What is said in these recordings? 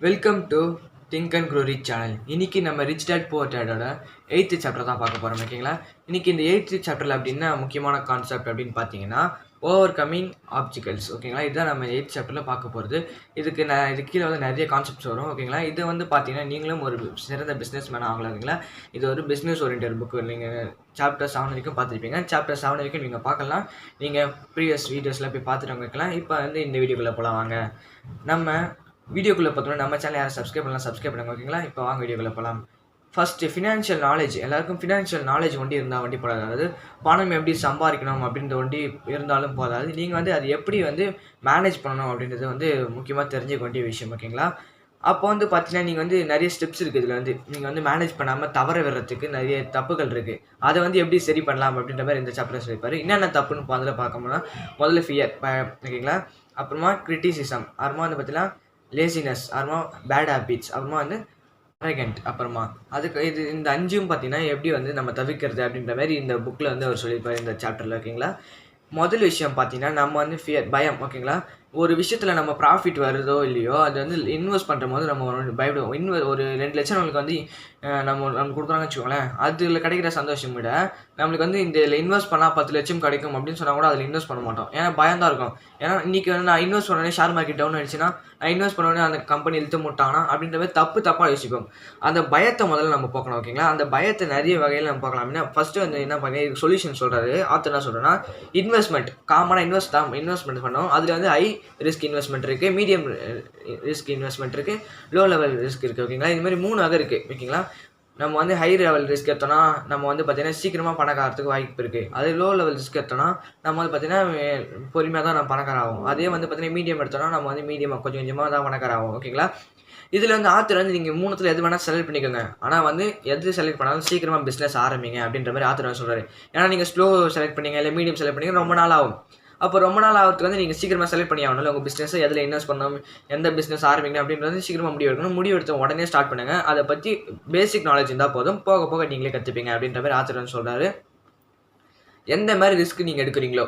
Welcome to think and grow rich channel. இன்னைக்கு நம்ம rich dad poor டேடோட 8th chapter தான் பார்க்க போகிறோம். ஓகேங்களா? இன்னைக்கு இந்த 8th சாப்டரில் அப்படின்னா முக்கியமான கான்செப்ட் அப்படின்னு பார்த்தீங்கன்னா ஓவர் கம்மிங் ஆப்ஜிக்கல்ஸ். ஓகேங்களா? இதுதான் நம்ம 8th சாப்டரில் பார்க்க போகிறது. இதுக்கு கீழே வந்து நிறைய கான்செப்ட்ஸ் வரும். ஓகேங்களா? இது வந்து பார்த்தீங்கன்னா நீங்களும் ஒரு சிறந்த பிஸ்னஸ் மேன் ஆகலாம். ஓகேங்களா? இது ஒரு பிஸ்னஸ் ஓரியன்டட் புக்கு. நீங்கள் சாப்டர் 7 வரைக்கும் பார்த்துருப்பீங்க. சாப்டர் 7 வரைக்கும் நீங்கள் பார்க்கலாம். நீங்கள் ப்ரீவியஸ் வீடியோஸில் போய் பார்த்துட்டு வைக்கலாம். இப்போ வந்து இந்த வீடியோக்குள்ளே போகலாம். வாங்க நம்ம வீடியோக்குள்ளே பார்த்தோம்னா நம்ம சேனல் யாரும் சப்ஸ்கிரைப் பண்ணுங்க. ஓகேங்களா? இப்போ வாங்க வீடியோக்குள்ளே போகலாம். First financial knowledge. எல்லாருக்கும் ஃபினான்ஷியல் நாலேஜ் ஒண்டி இருந்தால் வண்டி போடாது. அதாவது பணம் எப்படி சம்பாதிக்கணும் அப்படின்ற ஒண்டி இருந்தாலும் போதாது. நீங்கள் வந்து அது எப்படி வந்து மேனேஜ் பண்ணணும் அப்படின்றது வந்து முக்கியமாக தெரிஞ்சுக்க வேண்டிய விஷயம். ஓகேங்களா? அப்போ வந்து பார்த்தீங்கன்னா நீங்கள் வந்து நிறைய ஸ்டெப்ஸ் இருக்குது. இதில் வந்து நீங்கள் வந்து மேனேஜ் பண்ணாமல் தவற விடுறதுக்கு நிறைய தப்புகள் இருக்குது. அதை வந்து எப்படி சரி பண்ணலாம் அப்படின்ற மாதிரி இந்த சாப்டர் சொல்லியிருப்பார். என்னென்ன தப்புன்னு அதில் பார்க்கணும்னா முதல்ல ஃபியர். ஓகேங்களா? அப்புறமா கிரிட்டிசிசம். அப்புறமா வந்து பார்த்தீங்கன்னா லேசினஸ். அப்புறமா பேட் ஹேபிட்ஸ். அப்புறமா வந்து அரகண்ட். அப்புறமா அதுக்கு இந்த 5ம் பார்த்தீங்கன்னா எப்படி வந்து நம்ம தவிர்க்கிறது அப்படின்ற மாதிரி இந்த புக்கில் வந்து அவர் சொல்லியிருப்பார் இந்த சாப்டரில். ஓகேங்களா? முதல் விஷயம் பார்த்தீங்கன்னா நம்ம வந்து ஃபியர், பயம். ஓகேங்களா? ஒரு விஷயத்தில் நம்ம ப்ராஃபிட் வருதோ இல்லையோ அது வந்து இன்வெஸ்ட் பண்ணுற போது நம்ம பயப்படுவோம். ஒரு 2 லட்சம் நம்மளுக்கு வந்து நம்மளுக்கு கொடுக்குறாங்கன்னு வச்சுக்கோங்களேன். அதில் கிடைக்கிற சந்தோஷம் விட நம்மளுக்கு வந்து இதில் இன்வெஸ்ட் பண்ணால் 10 லட்சம் கிடைக்கும் அப்படின்னு சொன்னால் கூட அதில் இன்வெஸ்ட் பண்ண மாட்டோம். ஏன்னா பயம் தான் இருக்கும். ஏன்னா இன்றைக்கி வந்து நான் இன்வெஸ்ட் பண்ணோடனே ஷேர் மார்க்கெட் டவுன் ஆயிடுச்சுன்னா நான் இன்வெஸ்ட் பண்ணோடனே அந்த கம்பெனி இழுத்து முட்டாங்கன்னா அப்படின்ற மாதிரி தப்பாக யோசிப்போம். அந்த பயத்தை முதல்ல நம்ம போக்கணும். ஓகேங்களா? அந்த பயத்தை நிறைய வகையில் நம்ம பார்க்கலாம். அப்படின்னா ஃபஸ்ட்டு வந்து என்ன பண்ணி சொல்யூஷன் சொல்கிறாரு ஆத்தர். என்ன சொல்கிறேன்னா இன்வெஸ்ட்மெண்ட் காமனாக இன்வெஸ்ட்மெண்ட் பண்ணோம். அதில் வந்து ஹை ரிஸ்க் இன்வெஸ்ட்மெண்ட் இருக்குது, மீடியம் ரிஸ்க் இன்வெஸ்ட்மெண்ட் இருக்குது, லோ லெவல் ரிஸ்க் இருக்குது. ஓகேங்களா? இது மாதிரி 3 வகை இருக்குது. ஓகேங்களா? நம்ம வந்து ஹை லெவல் ரிஸ்க் எடுத்தோம்னா நம்ம வந்து பார்த்தீங்கன்னா சீக்கிரமாக பணக்காரத்துக்கு வாய்ப்பு இருக்குது. அதே லோ லெவல் ரிஸ்க் எடுத்தோம்னா நம்ம வந்து பார்த்தீங்கன்னா பொறுமையாக தான் நம்ம பணக்கார ஆகும். அதே வந்து பார்த்தீங்கன்னா மீடியம் எடுத்தோம்னா நம்ம வந்து மீடியமாக கொஞ்சம் கொஞ்சமாக தான் பணக்கார ஆகும். ஓகேங்களா? இதில் வந்து ஆத்தர் வந்து நீங்கள் 3த்தில் எது வேணால் செலக்ட் பண்ணிக்கோங்க. ஆனால் வந்து எது செலக்ட் பண்ணாலும் சீக்கிரமாக பிஸ்னஸ் ஆரம்பிங்க அப்படின்ற மாதிரி ஆத்தர் வந்து சொல்கிறாரு. ஏன்னா நீங்கள் ஸ்லோ செலக்ட் பண்ணிங்க இல்லை மீடியம் செலக்ட் பண்ணிங்க ரொம்ப நாள் ஆகும். அப்போ ரொம்ப நாள் ஆகிறதுக்கு வந்து நீங்கள் சீக்கிரமாக செலக்ட் பண்ணி ஆகணும். உங்கள் பிஸ்னஸை எதில் இன்வெஸ்ட் பண்ணணும், எந்த பிஸ்னஸ் ஆரம்பிக்கணும் அப்படின்றது சீக்கிரமாக முடிவு எடுக்கணும். முடிவு எடுத்த உடனே ஸ்டார்ட் பண்ணுங்கள். அதை பற்றி பேசிக் நாலேஜ் இருந்தால் போதும், போக போக நீங்களே கற்றுப்பீங்க அப்படின்ற மாதிரி ஆத்தர் வந்து சொல்கிறாரு. எந்த மாதிரி ரிஸ்க் நீங்கள் எடுக்கிறீங்களோ,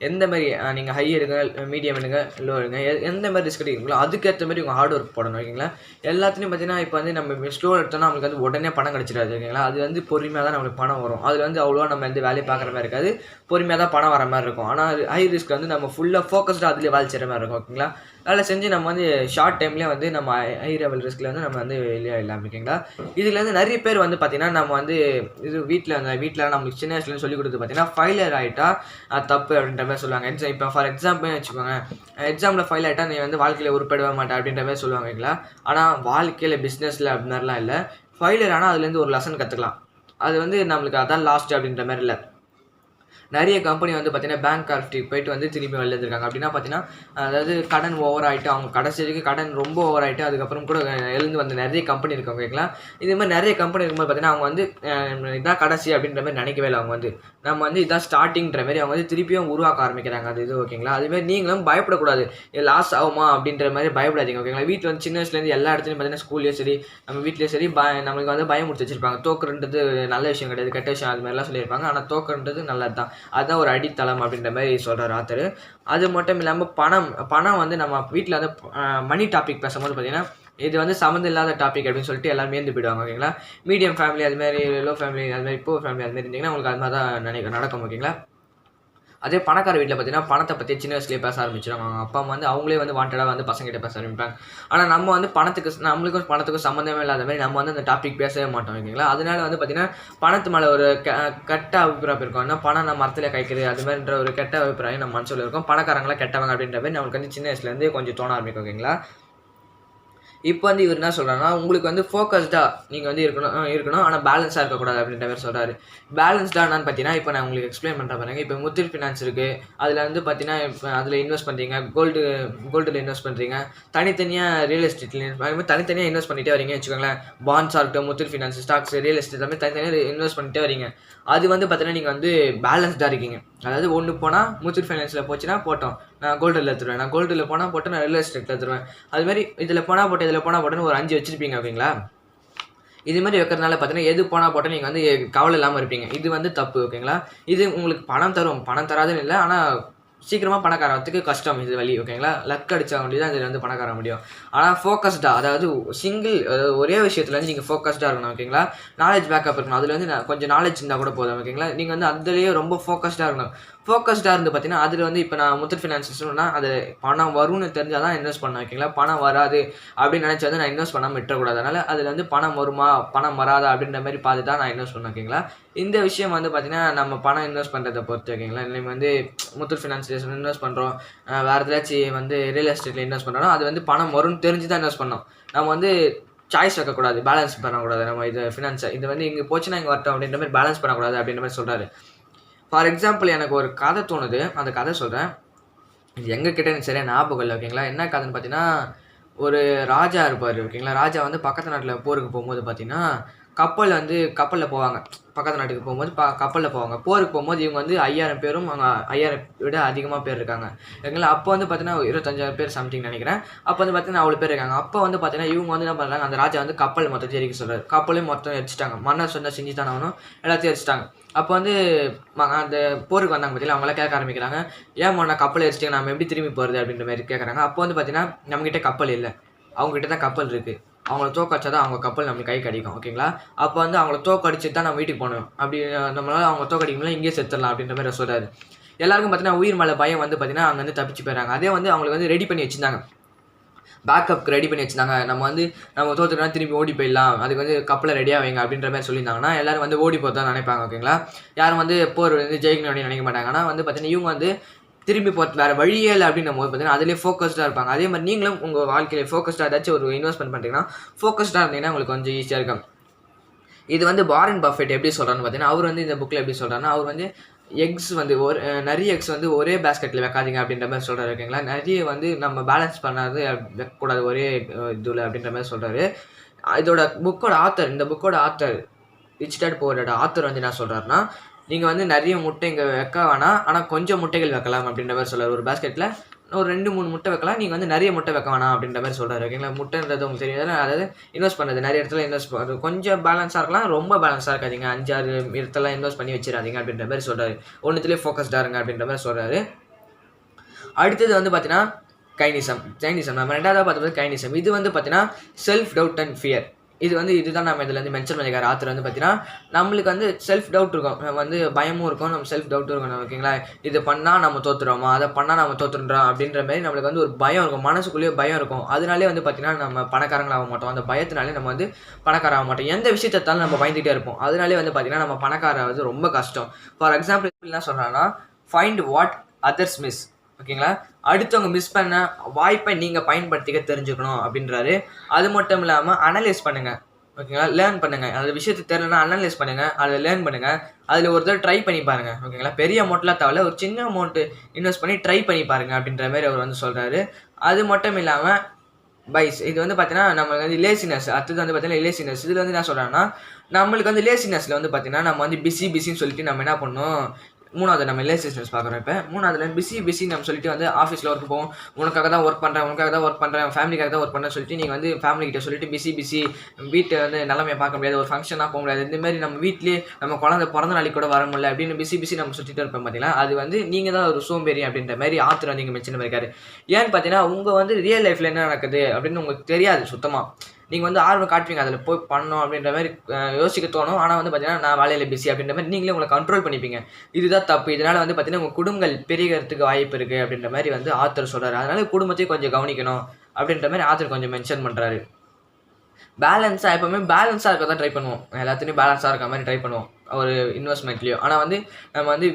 எந்த மாதிரி நீங்கள் ஹை எடுங்க, மீடியம் எடுங்க, லோ எடுங்க, எந்த மாதிரி ரிஸ்க் எடுக்கிறீங்களோ அதுக்கேற்ற மாதிரி உங்கள் ஹார்ட் ஒர்க் போடணும். ஓகேங்களா? எல்லாத்துலேயும் பார்த்தீங்கன்னா இப்போ வந்து நம்ம ஸ்லோ எடுத்தோம்னா நம்மளுக்கு வந்து உடனே பணம் கிடச்சிடாது. ஓகேங்களா? அது வந்து பொறுமையாக தான் நம்மளுக்கு பணம் வரும். அதில் வந்து அவ்வளோவா நம்ம வந்து வேலையை பார்க்குற மாதிரி இருக்காது, பொறுமையாக தான் பணம் வர மாதிரி இருக்கும். ஆனால் ஹை ரிஸ்க் வந்து நம்ம ஃபுல்லாக ஃபோக்கஸ்டாக அதிலே வேலை செய்கிற மாதிரி இருக்கும். ஓகேங்களா? வேலை செஞ்சு நம்ம வந்து ஷார்ட் டைம்லேயே வந்து நம்ம ஹை லெவல் ரிஸ்கில் வந்து நம்ம வந்து வெளியே இல்லை. ஓகேங்களா? இதில் வந்து நிறைய பேர் வந்து பார்த்தீங்கன்னா நம்ம வந்து இது வீட்டில் நம்மளுக்கு சின்ன வயசுலேருந்து சொல்லிக் கொடுத்து பார்த்தீங்கன்னா ஃபெயிலியர் ஆகிட்டா தப்பு அப்படின்ற மாதிரி சொல்லுவாங்க. இப்போ ஃபார் எக்ஸாம்பிள் வச்சுக்கோங்க, எக்ஸாமில் ஃபெயில் ஆகிட்டா நீ வந்து வாழ்க்கையில் உருப்படவே மாட்டேன் அப்படின்ற மாதிரி சொல்லுவாங்க. ஓகேங்களா? ஆனால் வாழ்க்கையில் பிஸ்னஸில் அப்படி மாதிரிலாம் இல்லை. ஃபெயிலியர் ஆனால் அதுலேருந்து ஒரு லெசன் கற்றுக்கலாம். அது வந்து நம்மளுக்கு அதான் லாஸ்ட் அப்படின்ற மாதிரி இல்லை. நிறைய கம்பெனி வந்து பார்த்தீங்கன்னா பேங்க் கார்ஃப்டிக்கு போயிட்டு வந்து திரும்பி வெளில இருக்காங்க. அப்படின்னா பார்த்தீங்கன்னா அதாவது கடன் ஓவர் ஆகிட்டு அவங்க கடைசி வரைக்கும் கடன் ரொம்ப ஓவர் ஆகிட்டு அதுக்கப்புறம் கூட எழுந்து வந்து நிறைய கம்பெனி இருக்காங்க. ஓகேங்களா? இதே மாதிரி நிறைய கம்பெனி இருக்கும்போது பார்த்தீங்கன்னா அவங்க வந்து இதான் கடைசி அப்படின்ற மாதிரி நினைக்கவே இல்லை. அவங்க வந்து நம்ம வந்து இதான் ஸ்டார்டிங்கிற மாதிரி அவங்க வந்து திருப்பியும் உருவாக்க ஆரம்பிக்கிறாங்க. அது இது. ஓகேங்களா? அதுமாதிரி நீங்களும் பயப்படக்கூடாது. லாஸ் ஆகுமா அப்படின்ற மாதிரி பயப்படாதீங்க. ஓகேங்களா? வீட்டில் வந்து சின்ன வயசுலேருந்து எல்லா இடத்துலையும் பார்த்தீங்கன்னா ஸ்கூல்லேயும் சரி நம்ம வீட்லேயும் சரி நம்மளுக்கு வந்து பயம் முடிச்சு வச்சிருப்பாங்க. தோக்குறது நல்ல விஷயம் கிடையாது, கெட்ட விஷயம் அது மாதிரிலாம் சொல்லியிருப்பாங்க. ஆனால் தோக்குறது நல்லது தான். அதுதான் ஒரு அடித்தளம் அப்படின்ற மாதிரி சொல்கிறார் ஆத்தர். அது மட்டும் இல்லாமல் பணம் வந்து நம்ம வீட்டில் வந்து மணி டாபிக் பேசும்போது பார்த்தீங்கன்னா இது வந்து சம்மந்தம் இல்லாத டாபிக் அப்படின்னு சொல்லிட்டு எல்லாரும் ஏந்து போயிடுவாங்க. ஓகேங்களா? மீடியம் ஃபேமிலி அதுமாதிரி, லோ ஃபேமிலி அதுமாதிரி, புவர் ஃபேமிலி அதுமாதிரி இருந்தீங்கன்னா உங்களுக்கு அது மாதிரி தான் நடக்கும். ஓகேங்களா? அதே பணக்கார வீட்டில் பார்த்தீங்கன்னா பணத்தை பற்றி சின்ன வயசுலேயே பேச ஆரம்பிச்சிடுவாங்க. அவங்க அப்பா அம்மா வந்து அவங்களே வந்து வாண்டடாக வந்து பசங்கிட்ட பேச ஆரம்பிப்பாங்க. ஆனால் நம்ம வந்து நம்மளுக்கும் பணத்துக்கும் சம்மந்தமே இல்லாத மாதிரி நம்ம வந்து அந்த டாபிக் பேசவே மாட்டோம். ஓகேங்களா? அதனால வந்து பார்த்தீங்கன்னா பணத்து மேலே ஒரு கெட்ட அபிப்பிராயம் இருக்கும். ஏன்னா பணம் நம்ம மரத்தில் கைக்கிறது அது மாதிரின்ற ஒரு கெட்ட அபிப்பிராயம் நம்ம மனசில் இருக்கும். பணக்காரங்களாம் கெட்டவங்க அப்படின்ற மாதிரி நம்மளுக்கு வந்து சின்ன வயசுலேருந்து கொஞ்சம் தோண ஆரம்பிக்கும். ஓகேங்களா? இப்போ வந்து இவர் என்ன சொல்கிறாருன்னா உங்களுக்கு வந்து ஃபோக்கஸ்டாக நீங்கள் வந்து இருக்கணும் ஆனால் பேலன்ஸாக இருக்கக்கூடாது அப்படின்ற மாதிரி சொல்கிறாரு. பேலன்ஸ்டாக என்னன்னு பார்த்தீங்கன்னா இப்போ நான் உங்களுக்கு எக்ஸ்பிளைன் பண்ணுற பாருங்க. இப்போ முத்தூட் ஃபினான்ஸ் இருக்குது. அதில் வந்து பார்த்தீங்கன்னா இப்போ அதில் இன்வெஸ்ட் பண்ணுறீங்க, கோல்டில் இன்வெஸ்ட் பண்ணுறீங்க, தனித்தனியாக ரியல் எஸ்டேட்டில் தனித்தனியாக இன்வெஸ்ட் பண்ணிகிட்டே வரீங்க வச்சுக்கோங்களேன். பாண்ட்ஸாக இருக்கட்டும், Muthoot finance, stocks, real estate எல்லாமே தனித்தனியாக இன்வெஸ்ட் பண்ணிகிட்டே வரீங்க. அது வந்து பார்த்தீங்கன்னா நீங்கள் வந்து பேலன்ஸ்டாக இருக்கீங்க. அதாவது ஒன்று போனால் முத்தூட் ஃபைனான்ஸில் போச்சுன்னா போட்டோம், நான் கோல்டில் எடுத்துருவேன், நான் கோல்டில் போனால் போட்டு நான் ரியல் எஸ்டேட்டில் எடுத்துருவேன். அதுமாதிரி இதில் போனால் போட்டுன்னு ஒரு 5 வச்சுருப்பீங்க. ஓகேங்களா? இது மாதிரி வைக்கிறதுனால பார்த்தீங்கன்னா எது போனால் போட்டால் நீங்கள் வந்து கவலை இல்லாமல் இருப்பீங்க. இது வந்து தப்பு. ஓகேங்களா? இது உங்களுக்கு பணம் தரும், பணம் தராதுன்னு இல்லை, ஆனால் சீக்கிரமாக பணக்கார ஆகிறதுக்கு கஷ்டம் இது வழி. ஓகேங்களா, லக் அடிச்சா வேண்டி தான் இதில் வந்து பணக்கார முடியும். ஆனால் ஃபோக்கஸ்டாக, அதாவது அதாவது ஒரே விஷயத்தில் வந்து நீங்கள் ஃபோக்கஸ்டாக இருக்கணும். ஓகேங்களா, நாலேஜ் பேக்கப் இருக்கணும். அதில் வந்து கொஞ்சம் நாலேஜ் இருந்தால் கூட போதும். ஓகேங்களா, நீங்கள் வந்து அதுலேயே ரொம்ப ஃபோக்கஸ்டாக இருக்கணும். ஃபோக்கஸ்டாக இருந்து பார்த்தீங்கன்னா அதில் வந்து இப்போ நான் முத்தூட் ஃபைனான்ஸ் சொன்னால் அது பணம் வரும்னு தெரிஞ்சால் தான் இன்வெஸ்ட் பண்ணேன். ஓகேங்களா, பணம் வராது அப்படின்னு நினச்சி வந்து நான் இன்வெஸ்ட் பண்ணாமல் விட்டுறக்கூடாது. அதனால் அதில் வந்து பணம் வருமா பணம் வராதா அப்படின்ற மாதிரி பார்த்து தான் நான் இன்வெஸ்ட் பண்ணேன். ஓகேங்களா, இந்த விஷயம் வந்து பார்த்தீங்கன்னா நம்ம பணம் இன்வெஸ்ட் பண்ணுறதை பொறுத்து. ஓகேங்களா, நம்ம வந்து முத்தூட் ஃபைனான்ஸ் இன்வெஸ்ட் பண்ணுறோம், வேறு ஏதாச்சும் வந்து ரியல் எஸ்டேட்டில் இன்வெஸ்ட் பண்ணுறோம், அது வந்து பணம் வரும்னு தெரிஞ்சு தான் இன்வெஸ்ட் பண்ணோம். நம்ம வந்து சாய்ஸ் வைக்கக்கூடாது, பேலன்ஸ் பண்ணக்கூடாது. நம்ம இது ஃபினான்ஸை இது வந்து இங்கே போச்சுன்னா இங்கே வரட்டும் அப்படின்ற மாதிரி பேலன்ஸ் பண்ணக்கூடாது அப்படின்ற மாதிரி சொல்கிறாரு. ஃபார் எக்ஸாம்பிள் எனக்கு ஒரு கதை தோணுது, அந்த கதை சொல்கிறேன். இது எங்கள் கிட்டே எனக்கு சரியாக ஞாபகம் இல்லை. ஓகேங்களா, என்ன கதைன்னு பார்த்தீங்கன்னா, ஒரு ராஜா இருப்பார். ஓகேங்களா, ராஜா வந்து பக்கத்து நாட்டில் போருக்கு போகும்போது பார்த்தீங்கன்னா கப்பலில் போவாங்க. பக்கத்து நாட்டுக்கு போகும்போது கப்பலில் போவாங்க. போருக்கு போகும்போது இவங்க வந்து 5000 பேரும், அங்கே 5000 விட அதிகமாக பேர் இருக்காங்க. ஓகேங்களா, அப்போ வந்து பார்த்தீங்கன்னா 25,000 பேர் சம்திங் நினைக்கிறேன். அப்போ வந்து பார்த்தீங்கன்னா அவ்வளோ பேர் இருக்காங்க. அப்போ வந்து பார்த்தீங்கன்னா இவங்க வந்து என்ன பண்ணுறாங்க, அந்த ராஜா வந்து கப்பல் மொத்தம் எரிக்க சொல்கிறார். கப்பலையும் மொத்தம் எரிச்சிட்டாங்க. மன்னர் சொன்னால் செஞ்சு தானே ஆகணும், எல்லாத்தையும் எரிச்சிட்டாங்க. அப்போ வந்து அந்த போருக்கு வந்தாங்க பார்த்தீங்களா, அவங்களாம் கேட்க ஆரம்பிக்கிறாங்க, ஏன் மன்னர் கப்பல் எரிச்சிட்டாங்க, நம்ம எப்படி திரும்பி போகிறது அப்படின்ற மாதிரி கேட்குறாங்க. அப்போ வந்து பார்த்தீங்கன்னா நம்மகிட்ட கப்பல் இல்லை, அவங்ககிட்ட தான் கப்பல் இருக்குது. அவங்கள தோக்கடிச்சா தான் அவங்க கப்பல் நம்மளுக்கு கை கிடைக்கும். ஓகேங்களா, அப்போ வந்து அவங்கள தோக்கடிச்சு தான் நம்ம வீட்டுக்கு போகணும். அப்படி நம்மளால் அவங்க தோக்கடிக்கணும்னா இங்கேயே செத்துடலாம் அப்படின்ற மாதிரி சொல்கிறாரு. எல்லாருக்கும் பார்த்தீங்கன்னா உயிர் மேலே பயம் வந்து பார்த்தீங்கன்னா அங்கேருந்து தப்பிச்சு போயிடறாங்க. அதே வந்து அவங்களுக்கு வந்து ரெடி பண்ணி வச்சுருந்தாங்க, பேக்கப்க்கு ரெடி பண்ணி வச்சுருந்தாங்க. நம்ம தோற்றுனா திரும்பி ஓடி போயிடலாம், அதுக்கு வந்து கப்பலை ரெடியாக வைங்க அப்படின்ற மாதிரி சொல்லியிருந்தாங்கன்னா எல்லாரும் வந்து ஓடி போகிறது தான் நினைப்பாங்க. ஓகேங்களா, யாரும் வந்து போர் வந்து ஜெயிக்கணும் அப்படின்னு நினைக்க மாட்டாங்க. ஆனால் வந்து பார்த்தீங்கன்னா இவங்க வந்து திரும்பி போகிறது வேறு வழியே இல்லை அப்படின்னும் போது பார்த்தீங்கன்னா அதிலே ஃபோக்கஸ்டாக இருப்பாங்க. அதே மாதிரி நீங்களும் உங்கள் வாழ்க்கையில் ஃபோக்கஸ்டாக ஏதாச்சும் ஒரு இன்வெஸ்ட்மெண்ட் பண்ணுறீங்கன்னா ஃபோக்கஸ்டாக இருந்தீங்கன்னா உங்களுக்கு கொஞ்சம் ஈஸியாக இருக்கும். இது வந்து வாரன் பஃபெட் எப்படி சொல்கிறான்னு பார்த்தீங்கன்னா, அவர் வந்து இந்த புக்கில் எப்படி சொல்கிறாருன்னா, அவர் வந்து எக்ஸ் வந்து நிறைய எக்ஸ் வந்து ஒரே பேஸ்கெட்டில் வைக்காதீங்க அப்படின்ற மாதிரி சொல்கிறாரு. ஓகேங்களா, நிறைய வந்து நம்ம பேலன்ஸ் பண்ணாது வைக்கக்கூடாது ஒரே இதில் அப்படின்ற மாதிரி சொல்கிறாரு. இந்த புக்கோட author rich dad poor dad author வந்து என்ன சொல்கிறாருன்னா, நீங்கள் வந்து நிறைய முட்டை இங்கே வைக்க வேணாம், ஆனால் கொஞ்சம் முட்டைகள் வைக்கலாம் அப்படின்ற மாதிரி சொல்கிறார். ஒரு பேஸ்கெட்டில் ஒரு 2-3 முட்டை வைக்கலாம், நீங்கள் வந்து நிறைய முட்டை வைக்க வேணாம் அப்படின்ற மாதிரி சொல்கிறாரு. ஓகேங்களா, முட்டைன்றது உங்களுக்கு தெரியாது, அதாவது இன்வெஸ்ட் பண்ணுறது நிறைய இடத்துல இன்வெஸ்ட் பண்ணுறது கொஞ்சம் பேலன்ஸாக இருக்கலாம், ரொம்ப பேலன்ஸாக இருக்காதிங்க, 5-6 இடத்துல இன்வெஸ்ட் பண்ணி வச்சிடாதீங்க அப்படின்ற மாதிரி சொல்கிறாரு. ஒன்றுத்துலேயே ஃபோக்கஸ்டாக இருங்க அப்படின்ற மாதிரி சொல்கிறாரு. அடுத்தது வந்து பார்த்தீங்கன்னா கைனிசம் நம்ம ரெண்டாவது பார்த்துட்டு கைனிசம். இது வந்து பார்த்தீங்கன்னா செல்ஃப் டவுட் அண்ட் ஃபியர். இதுதான் நம்ம இதில் வந்து மென்ஷன் பண்ணிக்கிற ஆத்தர் வந்து பார்த்தீங்கன்னா, நம்மளுக்கு வந்து செல்ஃப் டவுட் இருக்கும், நம்ம வந்து பயமும் இருக்கும், நம்ம செல்ஃப் டவுட்டும் இருக்கும். ஓகேங்களா, இது பண்ணால் நம்ம தோற்றுறோமா, அதை பண்ணால் நம்ம தோற்றுறோம் அப்படின்ற மாதிரி நம்மளுக்கு வந்து ஒரு பயம் இருக்கும், மனசுக்குள்ளேயே பயம் இருக்கும். அதனாலே வந்து பார்த்தீங்கன்னா நம்ம பணக்காரங்களாக மாட்டோம். அந்த பயத்தினாலே நம்ம வந்து பணக்கார ஆக மாட்டோம். எந்த விஷயத்தாலும் நம்ம பயந்துகிட்டே இருப்போம். அதனாலே வந்து பார்த்தீங்கன்னா நம்ம பணக்காராவது ரொம்ப கஷ்டம். ஃபார் எக்ஸாம்பிள் என்ன சொல்கிறாங்கன்னா, ஃபைண்ட் வாட் அதர்ஸ் மிஸ். ஓகேங்களா, அடுத்தவங்க மிஸ் பண்ண வாய்ப்பை நீங்கள் பயன்படுத்திக்க தெரிஞ்சுக்கணும் அப்படின்றாரு. அது மட்டும் இல்லாமல் அனலைஸ் பண்ணுங்கள். ஓகேங்களா, லேர்ன் பண்ணுங்கள். அந்த விஷயத்தை தெரியலனா அனலைஸ் பண்ணுங்கள், அதை லேர்ன் பண்ணுங்கள், அதில் ஒரு தடவை ட்ரை பண்ணி பாருங்கள். ஓகேங்களா, பெரிய அமௌண்ட்லாம் தேவையில்ல, ஒரு சின்ன அமௌண்ட்டு இன்வெஸ்ட் பண்ணி ட்ரை பண்ணி பாருங்கள் அப்படின்ற மாதிரி அவர் வந்து சொல்கிறாரு. அது மட்டும் இல்லாமல் பைஸ் இது வந்து பார்த்தீங்கன்னா நம்மளுக்கு வந்து லேசினஸ். அடுத்தது வந்து பார்த்தீங்கன்னா லேசினஸ். இதில் வந்து என்ன சொல்கிறாங்கன்னா, நம்மளுக்கு வந்து லேசினஸில் வந்து பார்த்தீங்கன்னா நம்ம வந்து பிஸின்னு சொல்லிட்டு நம்ம என்ன பண்ணணும், மூணாவது நம்ம லேசினஸ் பார்க்குறோம். இப்போ மூணாவதுல பிஸி நம்ம சொல்லிட்டு வந்து ஆஃபீஸில் ஒர்க் போவோம், உனக்காக தான் ஒர்க் பண்ணுறேன் ஃபேமிலிக்காக தான் ஒர்க் பண்ணுறேன்னு சொல்லிட்டு நீங்கள் வந்து ஃபேமிலிக்கிட்ட சொல்லிட்டு பிஸி வீட்டை வந்து நிலமையை பார்க்க முடியாது, ஒரு ஃபங்க்ஷனாக போக முடியாது, இந்தமாதிரி நம்ம வீட்லேயே நம்ம குழந்தை பிறந்த நாளைக்கு கூட வர முடியல அப்படின்னு பிஸி நம்ம சுற்றிட்டு இருப்போம். பார்த்தீங்கன்னா அது வந்து நீங்கள் தான் ஒரு சோம்பேறி அப்படின்ற மாதிரி ஆத்தர் வந்து நீங்கள் மென்ஷன் பண்ணியிருக்காரு. ஏன்னு பார்த்தீங்கன்னா உங்கள் வந்து ரியல் லைஃப்பில் என்ன நடக்குது அப்படின்னு உங்களுக்கு தெரியாது சுத்தமாக. நீங்கள் வந்து ஆர்வம் காட்டுவீங்க, அதில் போய் பண்ணணும் அப்படின்ற மாதிரி யோசிக்க தோணும். ஆனால் வந்து பார்த்தீங்கன்னா நான் வேலையில் பிஸி அப்படின்ற மாதிரி நீங்களே உங்களை கண்ட்ரோல் பண்ணிப்பீங்க. இதுதான் தப்பு. இதனால் வந்து பார்த்தீங்கன்னா உங்கள் குடும்பங்கள் பெருகிறதுக்கு வாய்ப்பு இருக்குது அப்படின்ற மாதிரி வந்து ஆத்தர் சொல்கிறாரு. அதனால் குடும்பத்தையும் கொஞ்சம் கவனிக்கணும் அப்படின்ற மாதிரி ஆத்தர் கொஞ்சம் மென்ஷன் பண்ணுறாரு. எப்போவுமே பேலன்ஸாக இருக்க தான் ட்ரை பண்ணுவோம். எல்லாத்துலேயும் பேலன்ஸாக இருக்க மாதிரி ட்ரை பண்ணுவோம் ஒரு இன்வெஸ்ட்மெண்ட்லேயும். ஆனால் வந்து நம்ம வந்து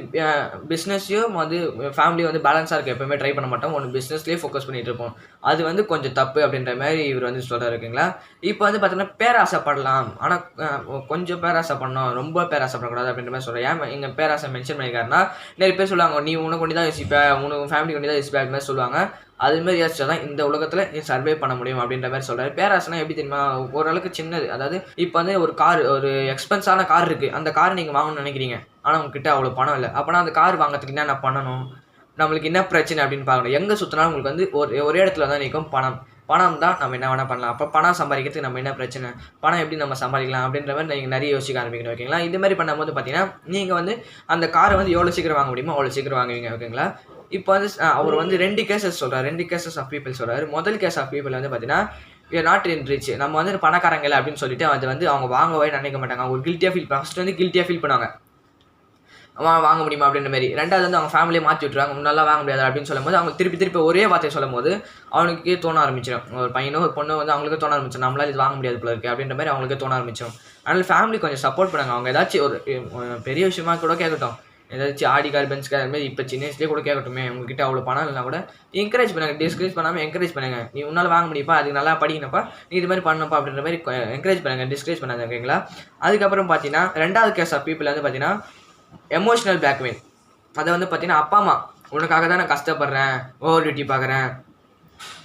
பிஸ்னஸ்லையும் வந்து ஃபேமிலியும் வந்து பேலன்ஸாக இருக்க எப்போவுமே ட்ரை பண்ண மாட்டோம். ஒன்று பிஸ்னஸ்லேயே ஃபோக்கஸ் பண்ணிகிட்டு இருப்போம். அது வந்து கொஞ்சம் தப்பு அப்படின்ற மாதிரி இவர் வந்து சொல்கிறாரு. இருக்குங்களா, இப்போ வந்து பார்த்தீங்கன்னா பேராசைப்படலாம், ஆனால் கொஞ்சம் பேராசைப்படணும், ரொம்ப பேராசைப்படக்கூடாது அப்படின்ற மாதிரி சொல்கிறேன். ஏன் இங்கே பேராசை மென்ஷன் பண்ணியிருக்காருன்னா, நிறைய பேர் சொல்லுவாங்க நீ உனக்கு கொண்டு தான் யோசிப்பேன், உனக்கு ஃபேமிலி கொண்டு தான் யோசிப்பேன் அது மாதிரி சொல்லுவாங்க. அதுமாதிரி யோசிச்சா தான் இந்த உலகத்தில் நீ சர்வே பண்ண முடியும் அப்படின்ற மாதிரி சொல்கிறாரு. பேராசைனா எப்படி தெரியுமா, ஓரளவுக்கு சின்னது. அதாவது இப்போ வந்து ஒரு எக்ஸ்பென்ஸான கார் இருக்குது, அந்த கார் நீங்கள் வாங்கணும்னு நினைக்கிறீங்க, ஆனால் உங்ககிட்ட அவ்வளோ பணம் இல்லை. அப்போனா அந்த கார் வாங்கிறதுக்கு என்ன பண்ணணும், நம்மளுக்கு என்ன பிரச்சனை அப்படின்னு பார்க்கணும். எங்கே சுற்றினாலும் உங்களுக்கு வந்து ஒரே இடத்துல தான் நிற்கும் பணம் தான் நம்ம என்ன வேணால் பண்ணலாம். அப்போ பணம் சம்பாதிக்கிறதுக்கு நம்ம என்ன பிரச்சனை, பணம் எப்படி நம்ம சம்பாதிக்கலாம் அப்படின்ற மாதிரி நீங்கள் நிறைய யோசிக்க ஆரம்பிக்கணும். ஓகேங்களா, இது மாதிரி பண்ணும்போது பார்த்தீங்கன்னா நீங்கள் வந்து அந்த காரை வந்து எவ்வளோ சீக்கிரம் வாங்க முடியுமோ அவ்வளோ சீக்கிரம் வாங்குவீங்க. ஓகேங்களா, இப்போ வந்து அவர் வந்து 2 கேசஸ் சொல்கிறார், 2 கேசஸ் ஆஃப் பீப்புள் சொல்கிறாரு. முதல் கேஸ் ஆஃப் பீப்புள் வந்து பார்த்தீங்கன்னா, we are not in rich, நம்ம வந்து பணக்காரங்க இல்லை அப்படின்னு சொல்லிட்டு அது வந்து அவங்க வாங்கவே நினைக்க மாட்டாங்க. அவங்க ஒரு கில்ட்டியாக ஃபீல் ஃபஸ்ட்டு வந்து கில்ட்டியாக ஃபீல் பண்ணுவாங்க, வாங்க முடியுமா அப்படின்ற மாதிரி. ரெண்டாவது வந்து அவங்க ஃபேமிலியை மாற்றி விட்டுருவாங்க, முன்னெல்லாம் வாங்க முடியாது அப்படின்னு சொல்லும்போது அவங்க திருப்பி ஒரே வார்த்தையை சொல்லும் போது அவனுக்கே தோண ஆரம்பிச்சிடும். ஒரு பையனோ ஒரு பொண்ணோ வந்து அவங்களுக்கு தோண ஆரம்பிச்சிடும், நம்மளால் இது வாங்க முடியாது போல இருக்குது அப்படின்ற மாதிரி அவங்களுக்கு தோண ஆரம்பிச்சிடும். அதனால் ஃபேமிலி கொஞ்சம் சப்போர்ட் பண்ணுங்க. அவங்க ஏதாச்சும் ஒரு பெரிய விஷயமா கூட கேட்கட்டும், ஏதாச்சும் ஆடி கார் பென்ஸ் கார் மாதிரி இப்போ சின்ன வயசுலேயே கூட கேட்கட்டுமே, உங்ககிட்ட அவ்வளோ பணம் இல்லைனா கூட என்கரேஜ் பண்ணுங்கள், டிஸ்கரேஜ் பண்ணாமல் என்கரேஜ் பண்ணுங்கள். நீ உன்னால் வாங்க முடியுப்பா, அதுக்கு நல்லா படிக்கணுப்பா, நீ இது மாதிரி பண்ணப்பா அப்படின்ற மாதிரி என்கரேஜ் பண்ணுங்கள், டிஸ்கரேஜ் பண்ணாங்க. ஓகேங்களா? அதுக்கப்புறம் பார்த்தீங்கன்னா ரெண்டாவது கேஸ் ஆஃப் பீப்புள் வந்து பார்த்தீங்கன்னா எமோஷனல் பிளாக்மெயில். அதை வந்து பார்த்தீங்கன்னா அப்பா அம்மா உனக்காக தான் நான் கஷ்டப்படுறேன், ஓவர் டியூட்டி பார்க்குறேன்,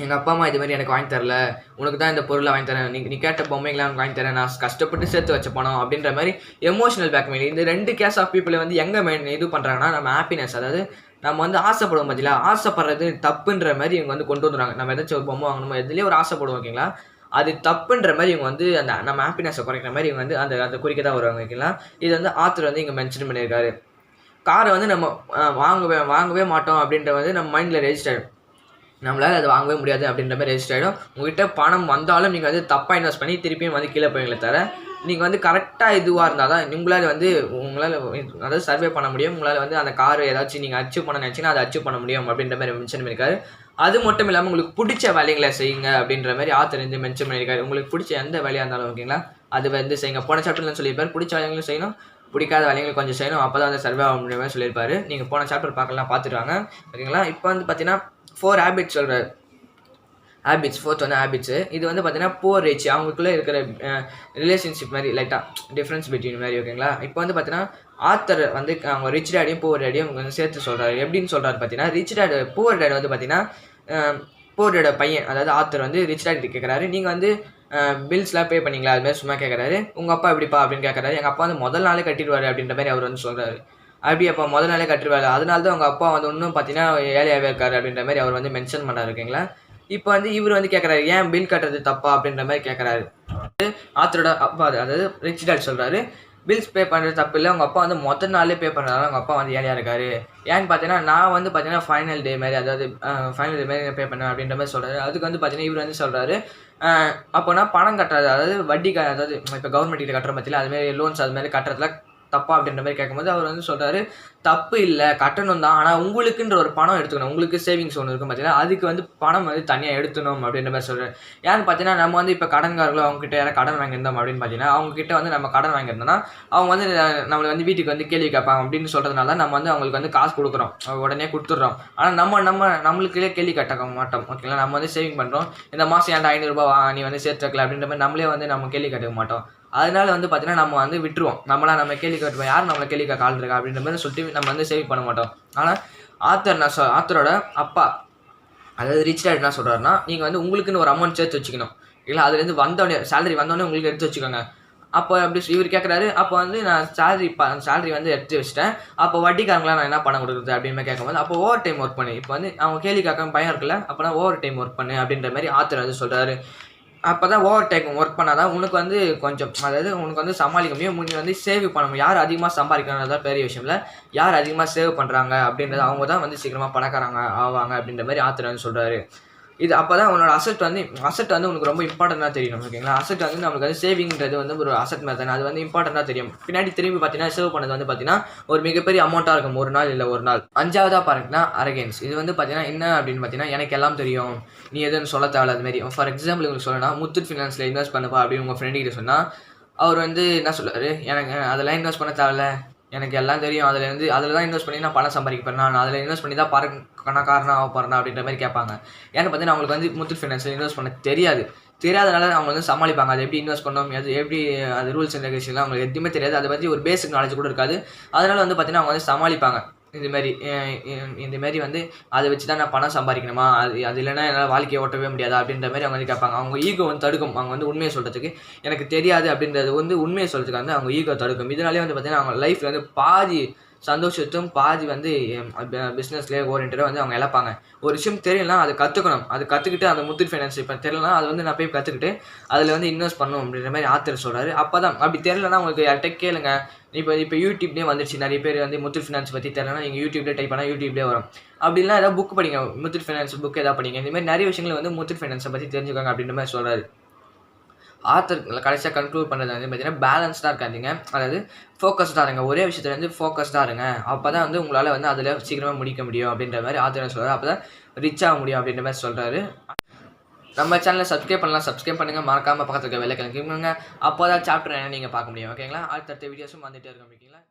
எங்கள் அப்பா அம்மா இது மாதிரி எனக்கு வாங்கி தரல, உனக்கு தான் இந்த பொருளை வாங்கி தரேன், நீ கேட்ட பொம்மைங்களாம் எனக்கு வாங்கி தரேன், நான் கஷ்டப்பட்டு சேர்த்து வச்ச பணம் அப்படின்ற மாதிரி எமோஷனல் பிளாக்மெயில். இந்த 2 கேஸ் ஆஃப் பீப்புளை வந்து எங்கே இது பண்ணுறாங்கன்னா நம்ம ஹாப்பினஸ், அதாவது நம்ம வந்து ஆசைப்படுவோம் பார்த்தீங்களா, ஆசைப்படுறது தப்புன்ற மாதிரி இவங்க வந்து கொண்டு வந்துடுவாங்க. நம்ம ஏதாச்சும் ஒரு பொம்மை வாங்கணுமோ எதுலேயே ஒரு ஆசைப்படுவோம் ஓகேங்களா, அது தப்புன்ற மாதிரி இவங்க வந்து அந்த நம்ம ஹாப்பினஸை குறைக்கிற மாதிரி இவங்க வந்து அந்த குறிக்க தான் வருவாங்க ஓகேங்களா. இது வந்து ஆத்தர் வந்து இங்கே மென்ஷன் பண்ணியிருக்காரு. காரை வந்து நம்ம வாங்கவே மாட்டோம் அப்படின்ற வந்து நம்ம மைண்டில் ரெஜிஸ்டர் ஆகிடும், நம்மளால் அது வாங்கவே முடியாது அப்படின்ற மாதிரி ரெஜிஸ்டர் ஆகிடும். உங்கள்கிட்ட பணம் வந்தாலும் நீங்கள் வந்து தப்பாக இன்வெஸ்ட் பண்ணி திருப்பியும் வந்து கீழே போய்ங்களே தவிர, நீங்கள் வந்து கரெக்டாக இதுவாக இருந்தால் தான் உங்களால் அதாவது சர்வே பண்ண முடியும். உங்களால் வந்து அந்த கார் ஏதாச்சும் நீங்கள் அச்சீவ் பண்ண நினச்சிங்கன்னா அதை அச்சீவ் பண்ண முடியும் அப்படின்ற மாதிரி மென்ஷன் பண்ணியிருக்காரு. அது மட்டும் இல்லாமல் உங்களுக்கு பிடிச்ச வேலைகளை செய்யுங்க அப்படின்ற மாதிரி ஆத்தர் வந்து மென்ஷன் பண்ணியிருக்காரு. உங்களுக்கு பிடிச்ச எந்த வேலையாக இருந்தாலும் ஓகேங்களா அது வந்து செய்யுங்க. போன சாப்டர்லாம் சொல்லியிருப்பார், பிடிச்ச வேலைகளும் செய்யணும், பிடிக்காத வேலைகளும் கொஞ்சம் செய்யணும், அப்போ தான் வந்து சர்வே ஆக முடியுமே சொல்லியிருப்பாரு. நீங்கள் போன சாப்டர் பார்க்கலாம், பார்த்துருவாங்க ஓகேங்களா. இப்போ வந்து பார்த்தீங்கன்னா 4 ஹேபிட்ஸ் சொல்கிறார். ஹேபிட்ஸ், 4th வந்து ஹேபிட்ஸு. இது வந்து பார்த்தீங்கன்னா புவர் ரிச் அவங்களுக்குள்ளே இருக்கிற ரிலேஷன்ஷிப் மாதிரி லைட்டாக டிஃப்ரென்ஸ் பிட்வீன் மாதிரி ஓகேங்களா. இப்போ வந்து பார்த்தீங்கன்னா ஆத்தர் வந்து அவங்க ரிச் டேடையும் புவர் டேடையும் வந்து சேர்த்து சொல்கிறாரு. எப்படின்னு சொல்கிறாரு பார்த்தீங்கன்னா, ரிச் டேட் புவர் டேட் வந்து பார்த்தீங்கன்னா புவர் டேட பையன், அதாவது ஆத்தர் வந்து ரிச் டேட் கேட்குறாரு, நீங்கள் வந்து பில்ஸ்லாம் பே பண்ணிங்களா, அதுமாதிரி சும்மா கேட்குறாரு. உங்கள் அப்பா எப்படிப்பா அப்படின்னு கேட்குறாரு. எங்கள் அப்பா வந்து முதல் நாளே கட்டிடுவார் அப்படின்ற மாதிரி அவர் வந்து சொல்கிறாரு. அப்படி அப்போ முதல் நாளே கட்டிடுவார், அதனால தான் உங்கள் அப்பா வந்து இன்னும் பார்த்தீங்கன்னா ஏழையாகவே இருக்காரு அப்படின்ற மாதிரி அவர் வந்து மென்ஷன் பண்ணார் ஓகேங்களா. இப்போ வந்து இவர் வந்து கேட்குறாரு, ஏன் பில் கட்டுறது தப்பா அப்படின்ற மாதிரி கேட்குறாரு. ஆத்தரோட அப்பா அதாவது ரிச் டேட் சொல்கிறாரு, பில்ஸ் பே பண்ணுறது தப்பு இல்லை, உங்கள் அப்பா வந்து மொத்த நாளே பே பண்ணுறதுனால உங்கள் அப்பா வந்து ஏழையாக இருக்காரு. ஏன்னு பார்த்தீங்கன்னா நான் வந்து பார்த்தீங்கன்னா ஃபைனல் டே மாதிரி, அதாவது ஃபைனல் டே மாதிரி பே பண்ணேன் அப்படின்ற மாதிரி சொல்கிறாரு. அதுக்கு வந்து பார்த்தீங்கன்னா இவர் வந்து சொல்கிறாரு, அப்போனா பணம் கட்டுறது, அதாவது வட்டி அதாவது இப்போ கவர்மெண்ட் கிட்ட கட்டுற பற்றியில் அதுமாதிரி லோன்ஸ் அது மாதிரி கட்டுறதுல தப்பா அப்படின்ற மாதிரி கேட்கும்போது அவர் வந்து சொல்கிறாரு, தப்பு இல்லை, கட்டணும் தான், ஆனால் உங்களுக்குன்ற ஒரு பணம் எடுத்துக்கணும், உங்களுக்கு சேவிங்ஸ் ஒன்று இருக்கும் பார்த்தீங்கன்னா அதுக்கு வந்து பணம் வந்து தனியாக எடுத்துணும் அப்படின்ற மாதிரி சொல்கிறார். ஏன்னு பார்த்தீங்கன்னா நம்ம வந்து இப்போ கடன்காரர்களோ அவங்ககிட்ட யாராவது கடன் வாங்கியிருந்தோம் அப்படின்னு பார்த்தீங்கன்னா அவங்ககிட்ட வந்து நம்ம கடன் வாங்கியிருந்தோம்னா அவங்க வந்து நம்மளை வந்து வீட்டுக்கு வந்து கேள்வி கேட்பாங்க அப்படின்னு சொல்கிறதுனால நம்ம வந்து அவங்களுக்கு வந்து காசு கொடுக்குறோம், உடனே கொடுத்துட்றோம். ஆனால் நம்மளுக்கே கேள்வி கேட்க மாட்டோம் ஓகேங்களா. நம்ம வந்து சேவிங் பண்ணுறோம், இந்த மாதம் ஏன்டா 500 ரூபா நீ வந்து சேர்த்து வைக்கல அப்படின்ற மாதிரி நம்மளே வந்து நம்ம கேள்வி கேட்க மாட்டோம். அதனால வந்து பார்த்தீங்கன்னா நம்ம வந்து விட்டுருவோம், நம்ம கேள்வி கேட்டுப்போம், யார் நம்மளை கேள்வி கேட்க ஆள் இருக்கா அப்படின்ற மாதிரி சொல்லிட்டு நம்ம வந்து சேவிங் பண்ண மாட்டோம். ஆனால் ஆத்தரோட அப்பா அதாவது ரிச் டேட் என்ன சொல்கிறாருன்னா, நீங்கள் வந்து உங்களுக்குன்னு ஒரு அமௌண்ட் சேர்த்து வச்சுக்கணும் இல்லை, அதுலேருந்து வந்தோடனே சேலரி வந்தோடனே உங்களுக்கு எடுத்து வச்சுக்கோங்க. அப்போ அப்படி இவர் கேட்குறாரு, அப்போ வந்து நான் சேலரி வந்து எடுத்து வச்சுட்டேன், அப்போ வட்டிக்காரங்களாம் நான் என்ன பணம் கொடுக்குறது அப்படின்னு கேட்கும்போது, அப்போ ஓவர் டைம் ஒர்க் பண்ணு, இப்போ வந்து அவங்க கேள்வி கேட்காம பையன் இருக்குல்ல, அப்போனா ஓவர் டைம் ஒர்க் பண்ணு அப்படின்ற மாதிரி ஆத்தர் வந்து சொல்கிறாரு. அப்போ தான் ஓவர் டைம் ஒர்க் பண்ணால் தான் உனக்கு வந்து கொஞ்சம், அதாவது உனக்கு வந்து சமாளிக்க முடியும், நீங்கள் வந்து சேவ் பண்ண முடியும். யார் அதிகமாக சம்பாதிக்கிறாங்க பெரிய விஷயம் இல்லை, யார் அதிகமாக சேவ் பண்ணுறாங்க அப்படின்றது அவங்க தான் வந்து சீக்கிரமாக பணக்காரங்க ஆவாங்க அப்படின்ற மாதிரி ஆத்தர் வந்து சொல்கிறாரு. இது அப்போ தான் உன்னோட அசெட் வந்து உனக்கு ரொம்ப இம்பார்ட்டண்ட்டாக தெரியும் ஓகேங்களா. அசெட் வந்து நம்மளுக்கு வந்து சேவிங்கிறது வந்து ஒரு அசெட் மாதிரி தானே, அது வந்து இம்பார்ட்டண்ட்டாக தெரியும். பின்னாடி திரும்பி பார்த்தீங்கன்னா சேவ் பண்ணது வந்து பார்த்தீங்கன்னா ஒரு மிகப்பெரிய அமௌண்ட்டாக இருக்கும், ஒரு நாள் இல்லை ஒரு நாள். 5ஆவதாக பாருங்கன்னா அரகன்ஸ். இது வந்து பார்த்தீங்கன்னா என்ன அப்படின்னு பார்த்தீங்கன்னா, எனக்கு எல்லாம் தெரியும், நீ எதுன்னு சொல்ல தேவை அது மாதிரி. ஃபார் எக்ஸாம்பிள் உங்களுக்கு சொல்லணும்னா, முத்தூட் ஃபினான்ஸில் இன்வெஸ்ட் பண்ணப்பா அப்படின்னு உங்கள் ஃப்ரெண்டுக்கிட்ட சொன்னால் அவர் வந்து என்ன சொல்லுவார், எனக்கு அதெல்லாம் இன்வெஸ்ட் பண்ண தேவையில்ல, எனக்கு எல்லாம் தெரியும், அதில் தான் இன்வெஸ்ட் பண்ணி நான் பணம் சம்பாதிக்க போகிறேன், நான் அதில் இன்வெஸ்ட் பண்ணி தான் பணக்காரனாக ஆக போகிறேன் அப்படின்ற மாதிரி கேட்பாங்க. ஏன்னு பார்த்தீங்கன்னா அவங்களுக்கு வந்து முத்தூட் ஃபைனான்ஸில் இன்வெஸ்ட் பண்ண தெரியாதனால அவங்க வந்து சமாளிப்பாங்க, அது எப்படி இன்வெஸ்ட் பண்ணணும், அது எப்படி அது ரூல்ஸ் அண்ட் ரெகுலேஷன்லாம் அவங்களுக்கு எதுவுமே தெரியாது, அதை பற்றி ஒரு பேசிக் நாலேஜ் கூட இருக்காது. அதனால் வந்து பார்த்தீங்கன்னா அவங்க வந்து சமாளிப்பாங்க. இந்தமாரி வந்து அதை வச்சு தான் நான் பணம் சம்பாதிக்கணுமா, அது இல்லைன்னா என்னால் வாழ்க்கையை ஓட்டவே முடியாதா அப்படின்ற மாதிரி அவங்க வந்து கேட்பாங்க. அவங்க ஈகோ வந்து தடுக்கும், அவங்க வந்து உண்மையை சொல்கிறதுக்கு, எனக்கு தெரியாது அப்படின்றது வந்து உண்மையை சொல்கிறதுக்கு வந்து அவங்க ஈகோ தடுக்கும். இதனாலே வந்து பார்த்தீங்கன்னா அவங்க லைஃப்பில் வந்து பாதி சந்தோஷத்தும் பாதி வந்து பிஸ்னஸ்லேயே ஓரியன்டாக வந்து அவங்க இழப்பாங்க. ஒரு விஷயம் தெரியலனா அதை கற்றுக்கணும். அது கற்றுக்கிட்டு அந்த முத்தூட் ஃபைனான்ஸ் இப்போ தெரியலனா அது வந்து நான் போய் கற்றுக்கிட்டு அதில் வந்து இன்வெஸ்ட் பண்ணணும் அப்படின்ற மாதிரி ஆத்தர் சொல்கிறாரு. அப்போ தான் அப்படி தெரியலனா உங்களுக்கு யார்கிட்ட கேளுங்க. இப்போ யூடியூப்லேயே வந்துருச்சு. நிறைய பேர் வந்து முத்தூட் ஃபைனான்ஸ் பற்றி தெரியலனா நீங்கள் யூடியூப்லேயே டைப் பண்ணால் யூடியூப்லேயே வரும். அப்படிலாம் ஏதாவது புக் படிங்க. முத்தூட் ஃபைனான்ஸ் புக் ஏதாவது படிங்க. இந்த மாதிரி நிறைய விஷயங்கள் வந்து முத்தூட் ஃபைனான்ஸை பற்றி தெரிஞ்சுக்கோங்க அப்படின்ற மாதிரி சொல்கிறாரு. ஆத்தர் கடைசியாக கன்க்ளூட் பண்ணுறது வந்து பார்த்தீங்கன்னா பேலன்ஸ்டாக இருக்காதீங்க. அதாவது ஃபோக்கஸ்டாக இருங்க. ஒரே விஷயத்தில் வந்து ஃபோக்கஸ்டாக இருங்க. அப்போ தான் வந்து உங்களால் வந்து அதில் சீக்கிரமாக முடிக்க முடியும் அப்படின்ற மாதிரி ஆத்தர் சொல்கிறார். அப்போ தான் ரிச் ஆக முடியும் அப்படின்ற மாதிரி சொல்கிறாரு. நம்ம சேனலை சப்ஸ்கிரைப் பண்ணலாம். சப்ஸ்கிரைப் பண்ணுங்கள். மறக்காமல் பக்கத்தில் இருக்க வெள்ளைக்கிழங்கு அப்போ தான் சாப்டர் என்ன நீங்கள் பார்க்க முடியும். ஓகேங்களா? அடுத்தடுத்த வீடியோஸும் வந்துகிட்டே இருக்கும். ஓகேங்களா?